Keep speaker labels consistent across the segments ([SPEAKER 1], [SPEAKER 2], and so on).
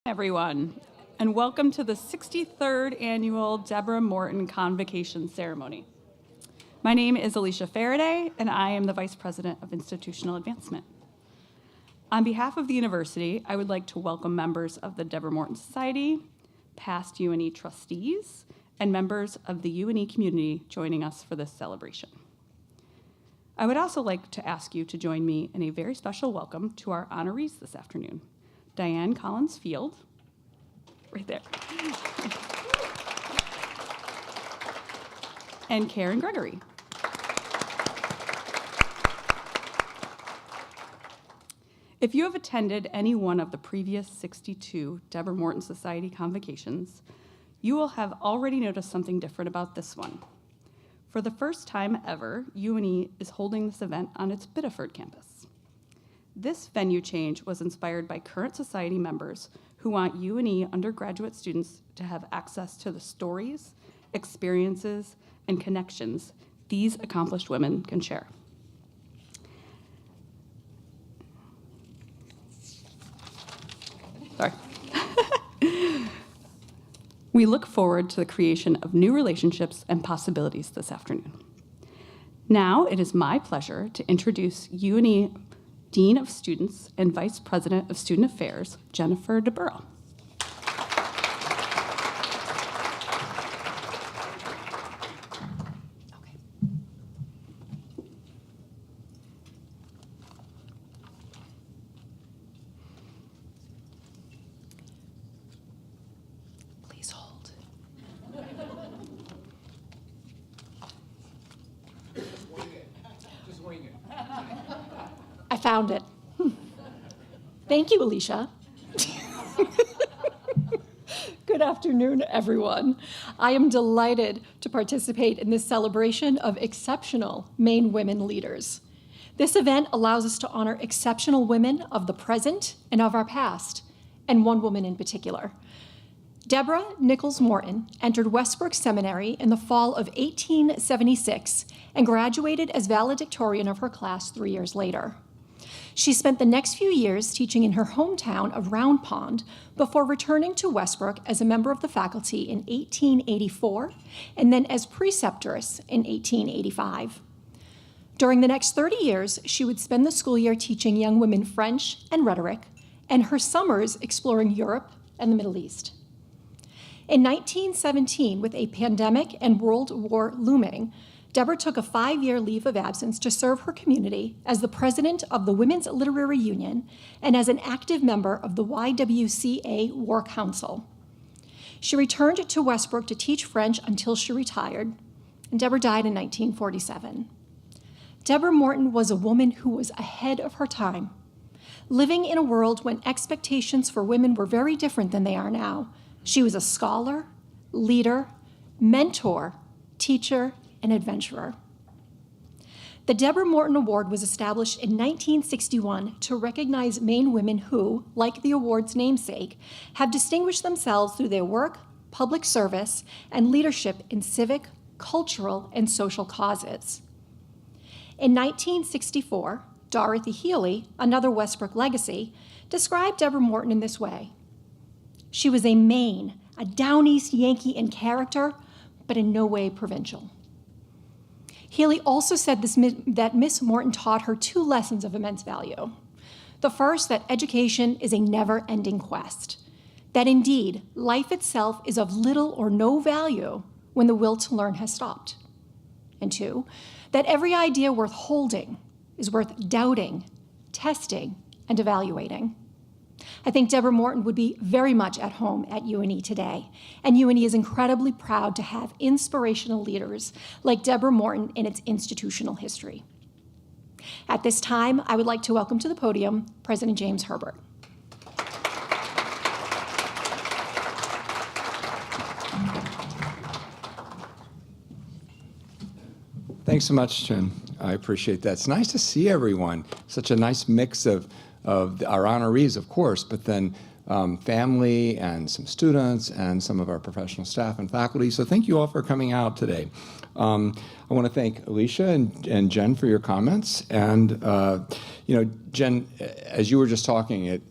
[SPEAKER 1] Everyone, and welcome to the 63rd Annual Deborah Morton Convocation Ceremony. My name is Alicia Faraday, and I am the Vice President of Institutional Advancement. On behalf of the university, I would like to welcome members of the Deborah Morton Society, past UNE trustees, and members of the UNE community joining us for this celebration. I would also like to ask you to join me in a very special welcome to our honorees this afternoon. Diane Collins Field, right there, and Karin Gregory. If you have attended any one of the previous 62 Deborah Morton Society convocations, you will have already noticed something different about this one. For the first time ever, UNE is holding this event on its Biddeford campus. This venue change was inspired by current society members who want UNE undergraduate students to have access to the stories, experiences, and connections these accomplished women can share. Sorry. We look forward to the creation of new relationships and possibilities this afternoon. Now it is my pleasure to introduce UNE Dean of Students and Vice President of Student Affairs, Jennifer Deborah. Please hold.
[SPEAKER 2] Just wing it.
[SPEAKER 3] I found it. Thank you, Alicia. Good afternoon, everyone. I am delighted to participate in this celebration of exceptional Maine women leaders. This event allows us to honor exceptional women of the present and of our past, and one woman in particular. Deborah Nichols Morton entered Westbrook Seminary in the fall of 1876 and graduated as valedictorian of her class 3 years later. She spent the next few years teaching in her hometown of Round Pond before returning to Westbrook as a member of the faculty in 1884 and then as preceptress in 1885. During the next 30 years, she would spend the school year teaching young women French and rhetoric, and her summers exploring Europe and the Middle East. In 1917, with a pandemic and World War looming, Deborah took a 5-year leave of absence to serve her community as the president of the Women's Literary Union and as an active member of the YWCA War Council. She returned to Westbrook to teach French until she retired, and Deborah died in 1947. Deborah Morton was a woman who was ahead of her time, living in a world when expectations for women were very different than they are now. She was a scholar, leader, mentor, teacher, and adventurer. The Deborah Morton Award was established in 1961 to recognize Maine women who, like the award's namesake, have distinguished themselves through their work, public service, and leadership in civic, cultural, and social causes. In 1964, Dorothy Healy, another Westbrook legacy, described Deborah Morton in this way. She was a Maine, a down east Yankee in character, but in no way provincial. Healy also said that Miss Morton taught her 2 lessons of immense value. The first, that education is a never-ending quest, that indeed, life itself is of little or no value when the will to learn has stopped. And 2, that every idea worth holding is worth doubting, testing, and evaluating. I think Deborah Morton would be very much at home at UNE today, and UNE is incredibly proud to have inspirational leaders like Deborah Morton in its institutional history. At this time, I would like to welcome to the podium President James Herbert.
[SPEAKER 2] Thanks so much, Jen. I appreciate that. It's nice to see everyone. Such a nice mix of our honorees, of course, but then family and some students and some of our professional staff and faculty. So thank you all for coming out today. I want to thank Alicia and Jen for your comments. And, Jen, as you were just talking,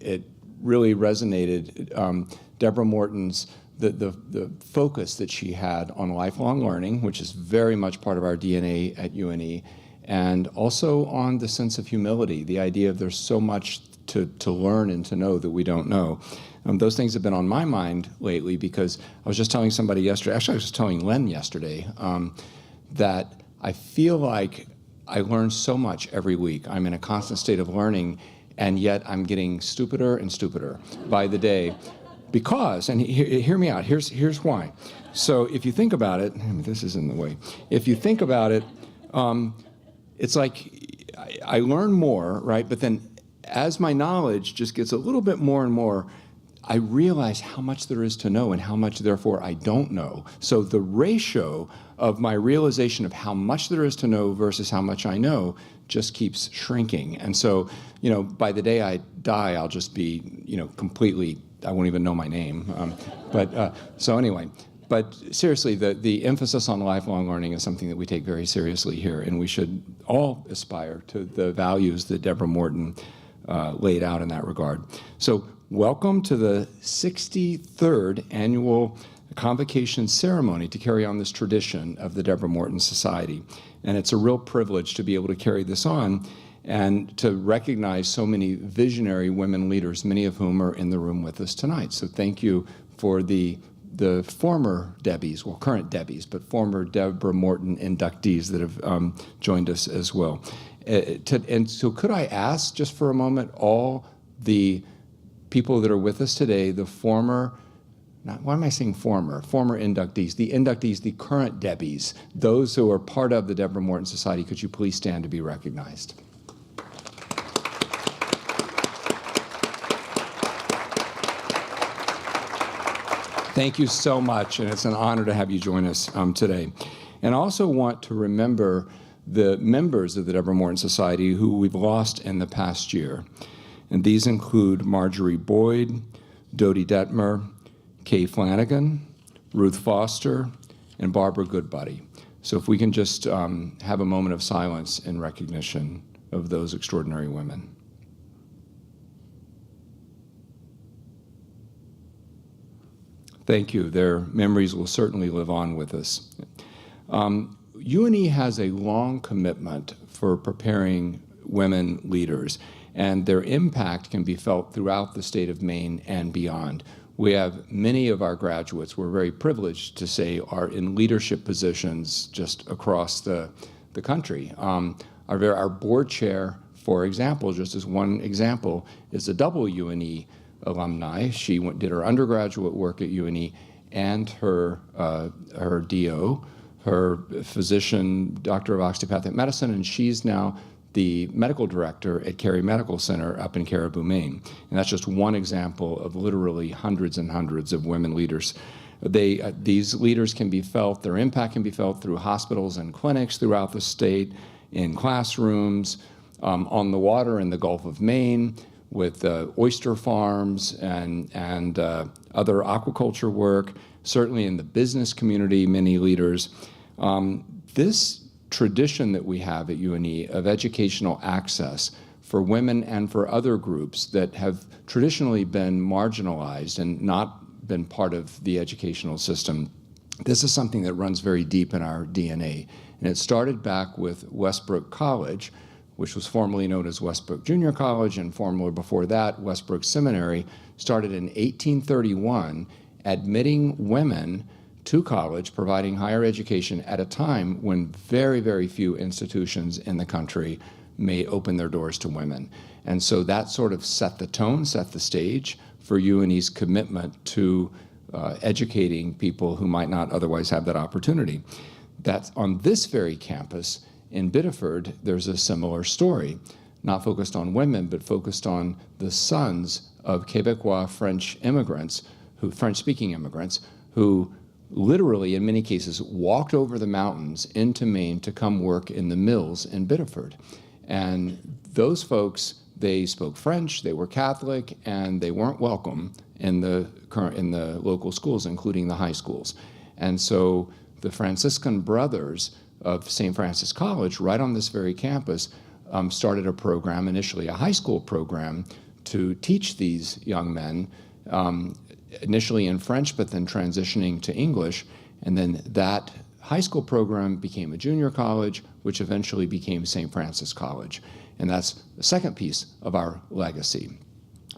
[SPEAKER 2] really resonated Deborah Morton's the focus that she had on lifelong learning, which is very much part of our DNA at UNE, and also on the sense of humility, the idea of there's so much to learn and to know that we don't know. Those things have been on my mind lately because I was just telling somebody yesterday, actually I was just telling Len yesterday, that I feel like I learn so much every week. I'm in a constant state of learning, and yet I'm getting stupider and stupider by the day. Because, and hear me out, here's why. So if you think about it, this is in the way. If you think about it, it's like I learn more, right? But then as my knowledge just gets a little bit more and more, I realize how much there is to know and how much, therefore, I don't know. So the ratio of my realization of how much there is to know versus how much I know just keeps shrinking. And so, by the day I die, I'll just be, completely, I won't even know my name. So anyway, but seriously, the emphasis on lifelong learning is something that we take very seriously here, and we should all aspire to the values that Deborah Morton laid out in that regard. So welcome to the 63rd annual Convocation ceremony to carry on this tradition of the Deborah Morton Society. And it's a real privilege to be able to carry this on and to recognize so many visionary women leaders, many of whom are in the room with us tonight. So thank you for the former Debbies, well, current Debbies, but former Deborah Morton inductees that have joined us as well. And so could I ask, just for a moment, all the people that are with us today, the former, why am I saying former inductees, the current Debbies, those who are part of the Deborah Morton Society, could you please stand to be recognized? Thank you so much, and it's an honor to have you join us today. And I also want to remember the members of the Deborah Morton Society who we've lost in the past year. And these include Marjorie Boyd, Dodie Detmer, Kay Flanagan, Ruth Foster, and Barbara Goodbody. So if we can just have a moment of silence in recognition of those extraordinary women. Thank you. Their memories will certainly live on with us. UNE has a long commitment for preparing women leaders, and their impact can be felt throughout the state of Maine and beyond. We have many of our graduates, we're very privileged to say, are in leadership positions just across the country. Our board chair, for example, just as one example, is a double UNE alumni. She did her undergraduate work at UNE and her DO, her physician, doctor of osteopathic medicine, and she's now the medical director at Cary Medical Center up in Caribou, Maine. And that's just one example of literally hundreds and hundreds of women leaders. These leaders can be felt, their impact can be felt through hospitals and clinics throughout the state, in classrooms, on the water in the Gulf of Maine, with oyster farms and other aquaculture work, certainly in the business community, many leaders. This tradition that we have at UNE of educational access for women and for other groups that have traditionally been marginalized and not been part of the educational system, this is something that runs very deep in our DNA. And it started back with Westbrook College, which was formerly known as Westbrook Junior College, and formerly before that, Westbrook Seminary, started in 1831, admitting women to college, providing higher education at a time when very, very few institutions in the country may open their doors to women. And so that sort of set the tone, set the stage for UNE's commitment to educating people who might not otherwise have that opportunity. That's on this very campus in Biddeford, there's a similar story, not focused on women, but focused on the sons of Quebecois French immigrants, French-speaking immigrants, who literally, in many cases, walked over the mountains into Maine to come work in the mills in Biddeford. And those folks, they spoke French, they were Catholic, and they weren't welcome in the local schools, including the high schools. And so the Franciscan Brothers of St. Francis College, right on this very campus, started a program, initially a high school program, to teach these young men, initially in French, but then transitioning to English. And then that high school program became a junior college, which eventually became St. Francis College. And that's the second piece of our legacy.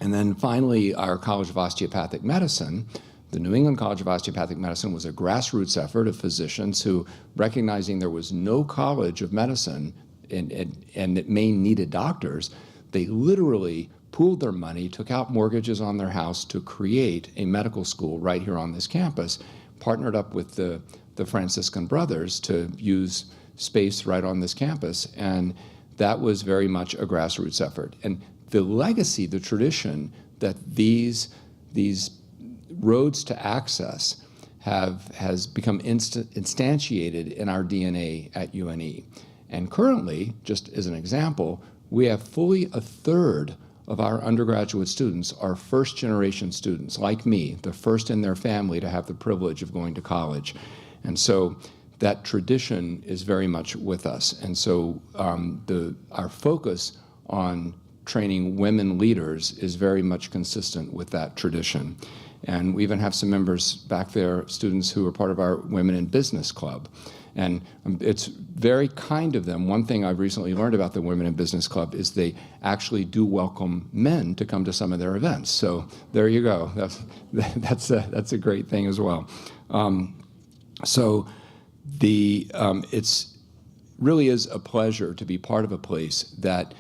[SPEAKER 2] And then finally, our College of Osteopathic Medicine. The New England College of Osteopathic Medicine was a grassroots effort of physicians who, recognizing there was no college of medicine and that Maine needed doctors, they literally pooled their money, took out mortgages on their house to create a medical school right here on this campus, partnered up with the Franciscan Brothers to use space right on this campus. And that was very much a grassroots effort. And the legacy, the tradition that these roads to access has become instantiated in our DNA at UNE. And currently, just as an example, we have fully a third of our undergraduate students are first-generation students, like me, the first in their family to have the privilege of going to college. And so that tradition is very much with us. And so our focus on training women leaders is very much consistent with that tradition. And we even have some members back there, students who are part of our Women in Business Club. And it's very kind of them. One thing I've recently learned about the Women in Business Club is they actually do welcome men to come to some of their events. So there you go. That's a great thing as well. It's really is a pleasure to be part of a place that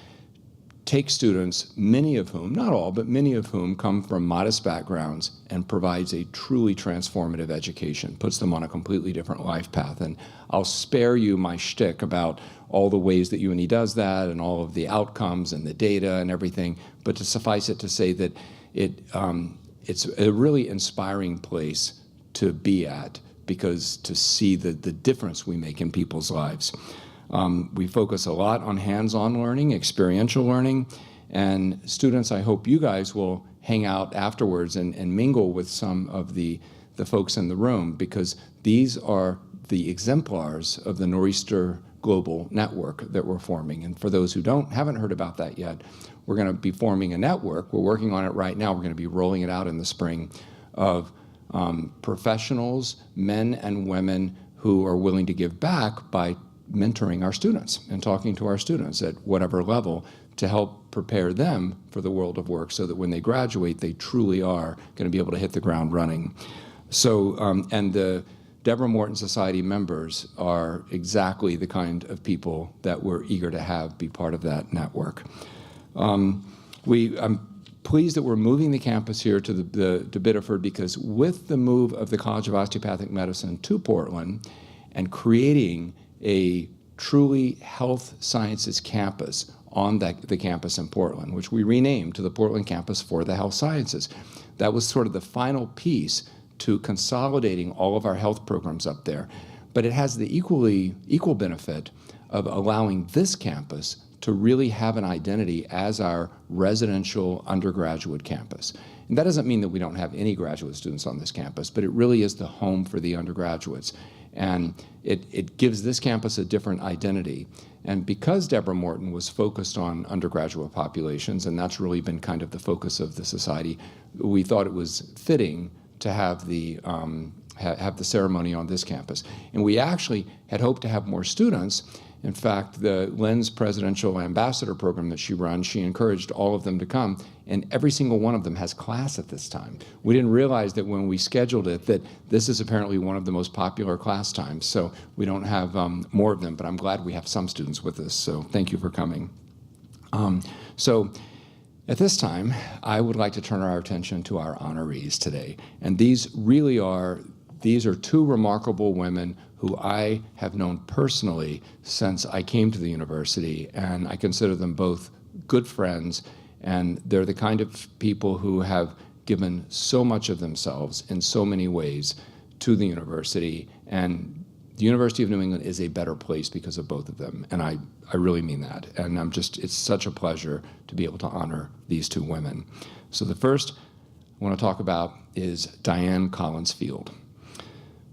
[SPEAKER 2] takes students, many of whom, not all, but many of whom come from modest backgrounds and provides a truly transformative education, puts them on a completely different life path. And I'll spare you my shtick about all the ways that UNE does that and all of the outcomes and the data and everything, but to suffice it to say that it's a really inspiring place to be at, because to see the difference we make in people's lives. We focus a lot on hands-on learning, experiential learning, and students, I hope you guys will hang out afterwards and mingle with some of the folks in the room, because these are the exemplars of the Nor'easter Global Network that we're forming. And for those who haven't heard about that yet, we're going to be forming a network. We're working on it right now. We're going to be rolling it out in the spring of professionals, men and women who are willing to give back by mentoring our students and talking to our students at whatever level to help prepare them for the world of work so that when they graduate, they truly are going to be able to hit the ground running. So, and the Deborah Morton Society members are exactly the kind of people that we're eager to have be part of that network. I'm pleased that we're moving the campus here to Biddeford, because with the move of the College of Osteopathic Medicine to Portland and creating a truly health sciences campus on the campus in Portland, which we renamed to the Portland campus for the health sciences. That was sort of the final piece to consolidating all of our health programs up there. But it has the equal benefit of allowing this campus to really have an identity as our residential undergraduate campus. And that doesn't mean that we don't have any graduate students on this campus, but it really is the home for the undergraduates. And it gives this campus a different identity. And because Deborah Morton was focused on undergraduate populations, and that's really been kind of the focus of the society, we thought it was fitting to have the ceremony on this campus. And we actually had hoped to have more students. In fact, the Lynn's Presidential Ambassador Program that she runs, she encouraged all of them to come, and every single one of them has class at this time. We didn't realize that when we scheduled it that this is apparently one of the most popular class times, so we don't have more of them, but I'm glad we have some students with us, so thank you for coming. So at this time, I would like to turn our attention to our honorees today, and these are two remarkable women who I have known personally since I came to the university, and I consider them both good friends, and they're the kind of people who have given so much of themselves in so many ways to the university, and the University of New England is a better place because of both of them, and I really mean that, and it's such a pleasure to be able to honor these two women. So the first I want to talk about is Diane Collins Field.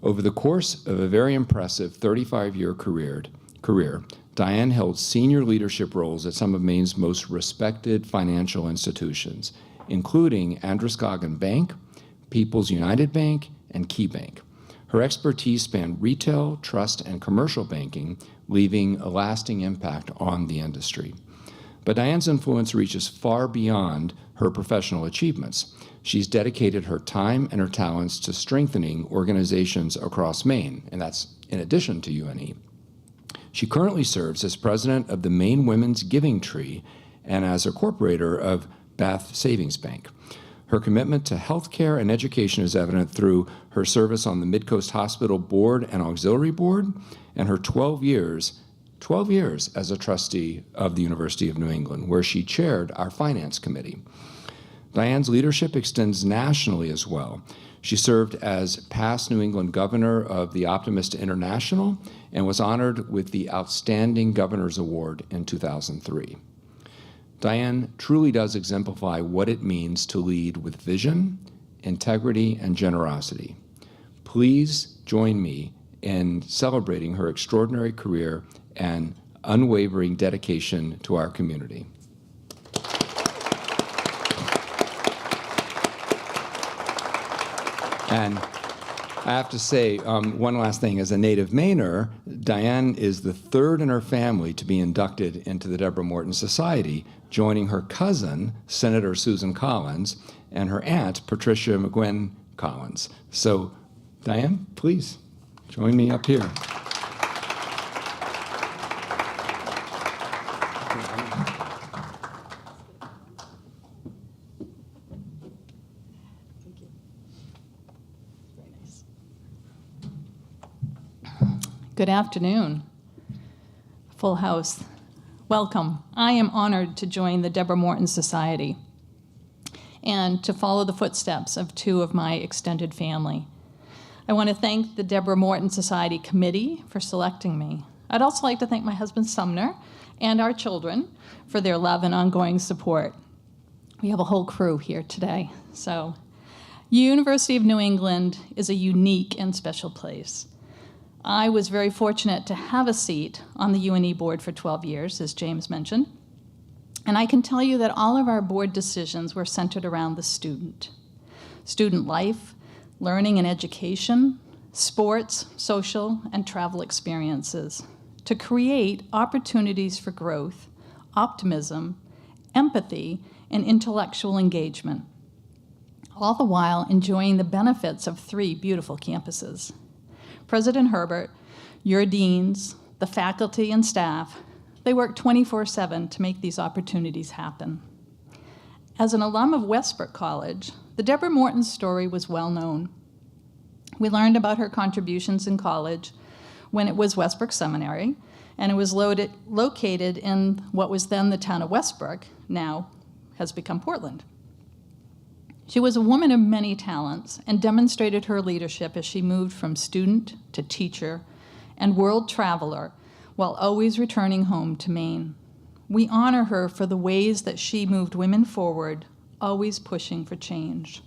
[SPEAKER 2] Over the course of a very impressive 35-year career, career, Diane held senior leadership roles at some of Maine's most respected financial institutions, including Androscoggin Bank, People's United Bank, and Key Bank. Her expertise spanned retail, trust, and commercial banking, leaving a lasting impact on the industry. But Diane's influence reaches far beyond her professional achievements. She's dedicated her time and her talents to strengthening organizations across Maine, and that's in addition to UNE. She currently serves as president of the Maine Women's Giving Tree and as a corporator of Bath Savings Bank. Her commitment to healthcare and education is evident through her service on the Midcoast Hospital Board and Auxiliary Board, and her 12 years as a trustee of the University of New England, where she chaired our Finance Committee. Diane's leadership extends nationally as well. She served as past New England governor of the Optimist International and was honored with the Outstanding Governor's Award in 2003. Diane truly does exemplify what it means to lead with vision, integrity, and generosity. Please join me in celebrating her extraordinary career and unwavering dedication to our community. And I have to say, one last thing. As a native Mainer, Diane is the third in her family to be inducted into the Deborah Morton Society, joining her cousin, Senator Susan Collins, and her aunt, Patricia McGuinn Collins. So, Diane, please join me up here.
[SPEAKER 4] Good afternoon. Full house. Welcome. I am honored to join the Deborah Morton Society and to follow the footsteps of two of my extended family. I want to thank the Deborah Morton Society Committee for selecting me. I'd also like to thank my husband Sumner and our children for their love and ongoing support. We have a whole crew here today. So, University of New England is a unique and special place. I was very fortunate to have a seat on the UNE board for 12 years, as James mentioned. And I can tell you that all of our board decisions were centered around the student. Student life, learning and education, sports, social, and travel experiences to create opportunities for growth, optimism, empathy, and intellectual engagement, all the while enjoying the benefits of 3 beautiful campuses. President Herbert, your deans, the faculty and staff, they work 24/7 to make these opportunities happen. As an alum of Westbrook College, the Deborah Morton story was well known. We learned about her contributions in college when it was Westbrook Seminary, and it was located in what was then the town of Westbrook, now has become Portland. She was a woman of many talents and demonstrated her leadership as she moved from student to teacher and world traveler while always returning home to Maine. We honor her for the ways that she moved women forward, always pushing for change.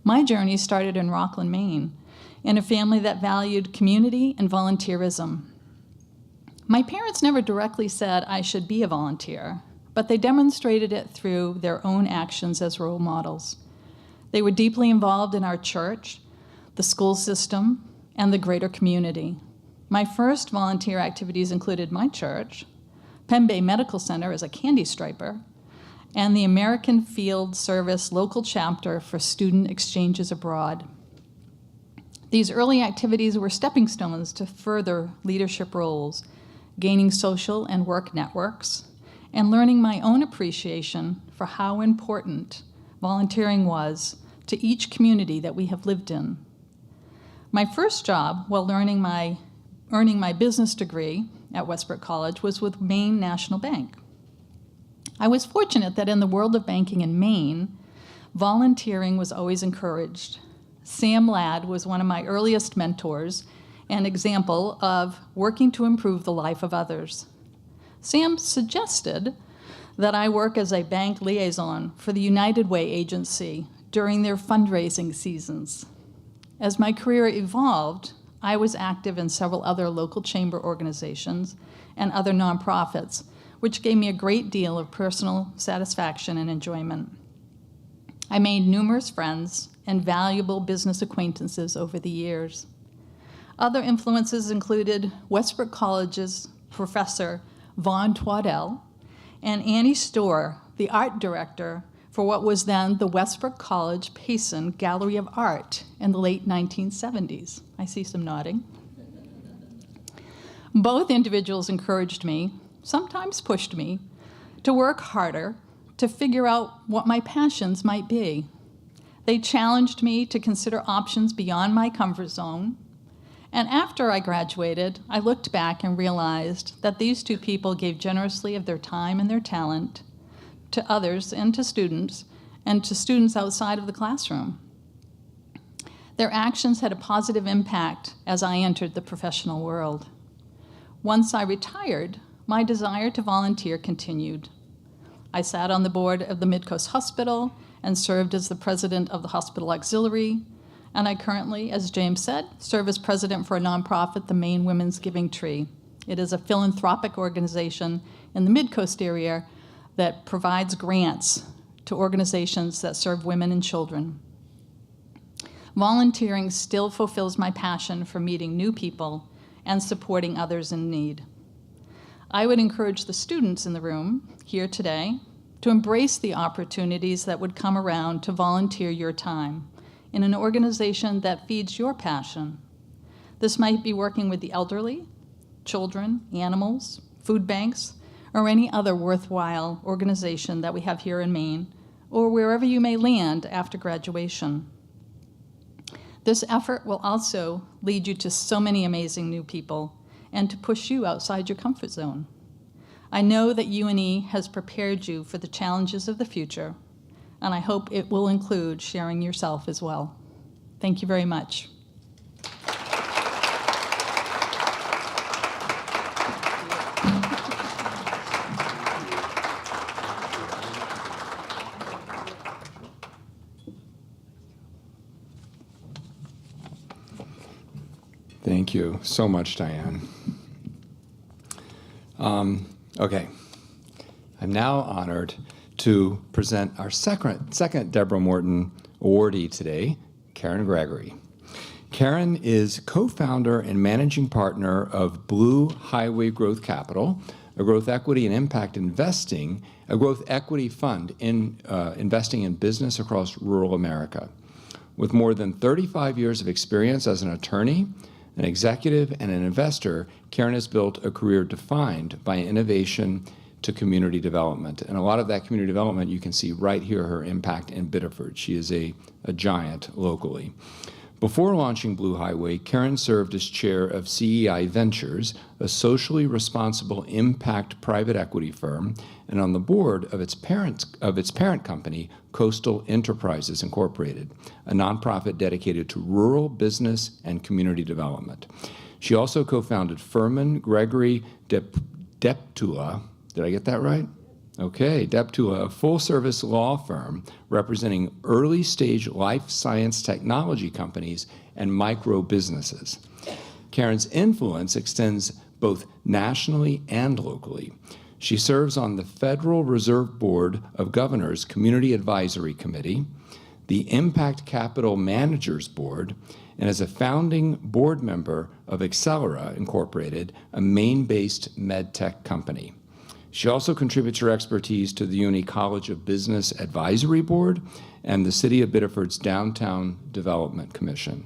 [SPEAKER 4] My journey started in Rockland, Maine, in a family that valued community and volunteerism. My parents never directly said I should be a volunteer, but they demonstrated it through their own actions as role models. They were deeply involved in our church, the school system, and the greater community. My first volunteer activities included my church, Penn Bay Medical Center as a candy striper, and the American Field Service local chapter for student exchanges abroad. These early activities were stepping stones to further leadership roles, gaining social and work networks, and learning my own appreciation for how important volunteering was to each community that we have lived in. My first job while earning my business degree at Westbrook College was with Maine National Bank. I was fortunate that in the world of banking in Maine, volunteering was always encouraged. Sam Ladd was one of my earliest mentors, an example of working to improve the life of others. Sam suggested that I work as a bank liaison for the United Way agency during their fundraising seasons. As my career evolved, I was active in several other local chamber organizations and other nonprofits, which gave me a great deal of personal satisfaction and enjoyment. I made numerous friends and valuable business acquaintances over the years. Other influences included Westbrook College's Professor Vaughn Twaddell and Annie Storr, the art director for what was then the Westbrook College Payson Gallery of Art in the late 1970s. I see some nodding. Both individuals encouraged me, sometimes pushed me, to work harder, to figure out what my passions might be. They challenged me to consider options beyond my comfort zone. And after I graduated, I looked back and realized that these two people gave generously of their time and their talent to others and to students outside of the classroom. Their actions had a positive impact as I entered the professional world. Once I retired, my desire to volunteer continued. I sat on the board of the Midcoast Hospital and served as the president of the Hospital Auxiliary, and I currently, as James said, serve as president for a nonprofit, the Maine Women's Giving Tree. It is a philanthropic organization in the Midcoast area that provides grants to organizations that serve women and children. Volunteering still fulfills my passion for meeting new people and supporting others in need. I would encourage the students in the room here today to embrace the opportunities that would come around to volunteer your time in an organization that feeds your passion. This might be working with the elderly, children, animals, food banks, or any other worthwhile organization that we have here in Maine, or wherever you may land after graduation. This effort will also lead you to so many amazing new people and to push you outside your comfort zone. I know that UNE has prepared you for the challenges of the future, and I hope it will include sharing yourself as well. Thank you very much.
[SPEAKER 2] Thank you so much, Diane. Okay, I'm now honored to present our second Deborah Morton awardee today, Karin Gregory. Karin is co-founder and managing partner of Blue Highway Growth Capital, a growth equity and impact investing, a growth equity fund investing in business across rural America. With more than 35 years of experience as an attorney, an executive, and an investor, Karin has built a career defined by innovation to community development. And a lot of that community development you can see right here, her impact in Biddeford. She is a giant locally. Before launching Blue Highway, Karin served as chair of CEI Ventures, a socially responsible impact private equity firm, and on the board of its parent company, Coastal Enterprises Incorporated, a nonprofit dedicated to rural business and community development. She also co-founded Furman Gregory Deptula. Did I get that right? Okay, Deptula, a full-service law firm representing early-stage life science technology companies and micro-businesses. Karin's influence extends both nationally and locally. She serves on the Federal Reserve Board of Governors Community Advisory Committee, the Impact Capital Managers Board, and is a founding board member of Accelera Incorporated, a Maine-based med tech company. She also contributes her expertise to the UNE College of Business Advisory Board and the City of Biddeford's Downtown Development Commission.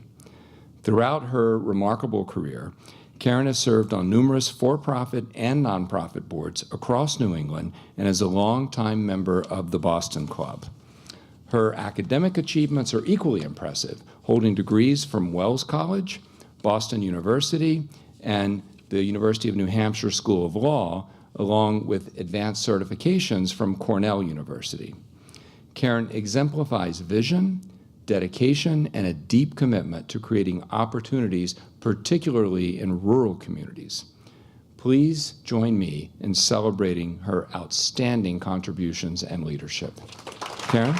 [SPEAKER 2] Throughout her remarkable career, Karin has served on numerous for-profit and nonprofit boards across New England and is a longtime member of the Boston Club. Her academic achievements are equally impressive, holding degrees from Wells College, Boston University, and the University of New Hampshire School of Law, along with advanced certifications from Cornell University. Karin exemplifies vision, dedication, and a deep commitment to creating opportunities, particularly in rural communities. Please join me in celebrating her outstanding contributions and leadership. Karin?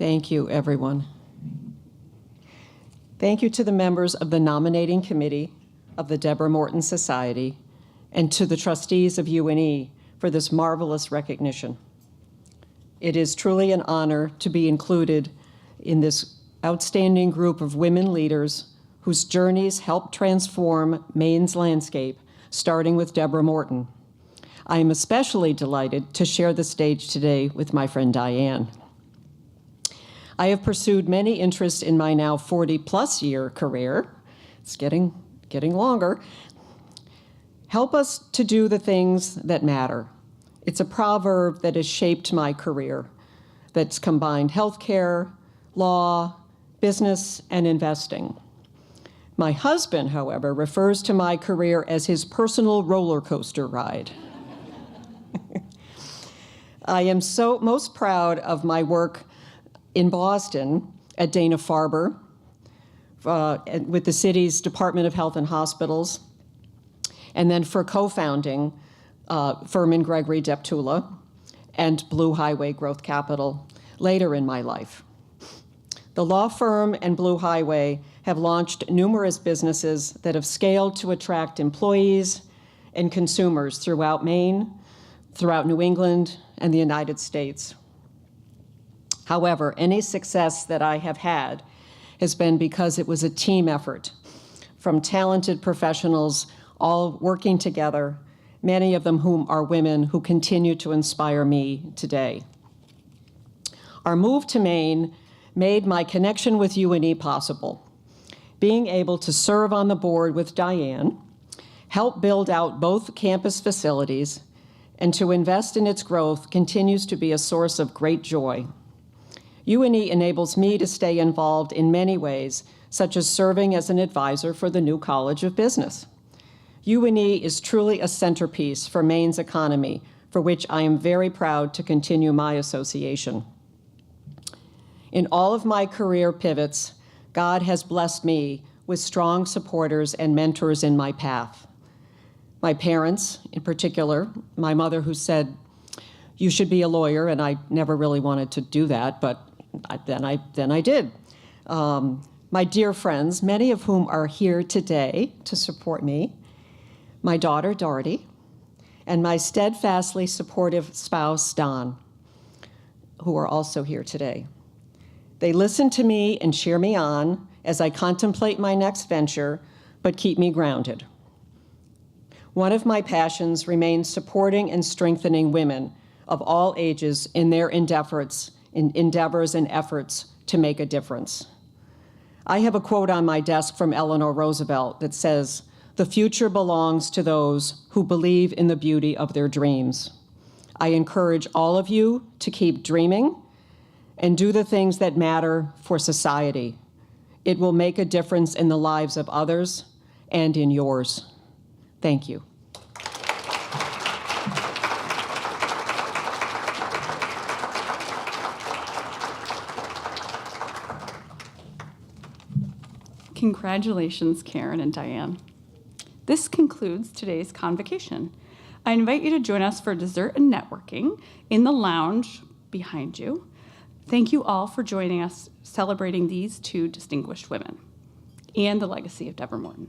[SPEAKER 5] Thank you, everyone. Thank you to the members of the nominating committee of the Deborah Morton Society and to the trustees of UNE for this marvelous recognition. It is truly an honor to be included in this outstanding group of women leaders whose journeys helped transform Maine's landscape, starting with Deborah Morton. I am especially delighted to share the stage today with my friend Diane. I have pursued many interests in my now 40-plus year career. It's getting longer. Help us to do the things that matter. It's a proverb that has shaped my career, that's combined healthcare, law, business, and investing. My husband, however, refers to my career as his personal roller coaster ride. I am most proud of my work in Boston at Dana-Farber with the city's Department of Health and Hospitals, and then for co-founding Karin Gregory and Blue Highway Growth Capital later in my life. The law firm and Blue Highway have launched numerous businesses that have scaled to attract employees and consumers throughout Maine, throughout New England, and the United States. However, any success that I have had has been because it was a team effort from talented professionals all working together, many of them whom are women who continue to inspire me today. Our move to Maine made my connection with UNE possible. Being able to serve on the board with Diane, help build out both campus facilities, and to invest in its growth continues to be a source of great joy. UNE enables me to stay involved in many ways, such as serving as an advisor for the new College of Business. UNE is truly a centerpiece for Maine's economy, for which I am very proud to continue my association. In all of my career pivots, God has blessed me with strong supporters and mentors in my path. My parents, in particular, my mother who said, "You should be a lawyer," and I never really wanted to do that, but then I did. My dear friends, many of whom are here today to support me, my daughter, Doherty, and my steadfastly supportive spouse, Don, who are also here today. They listen to me and cheer me on as I contemplate my next venture, but keep me grounded. One of my passions remains supporting and strengthening women of all ages in their endeavors and efforts to make a difference. I have a quote on my desk from Eleanor Roosevelt that says, "The future belongs to those who believe in the beauty of their dreams." I encourage all of you to keep dreaming and do the things that matter for society. It will make a difference in the lives of others and in yours. Thank you.
[SPEAKER 1] Congratulations, Karin and Diane. This concludes today's convocation. I invite you to join us for dessert and networking in the lounge behind you. Thank you all for joining us celebrating these two distinguished women and the legacy of Deborah Morton.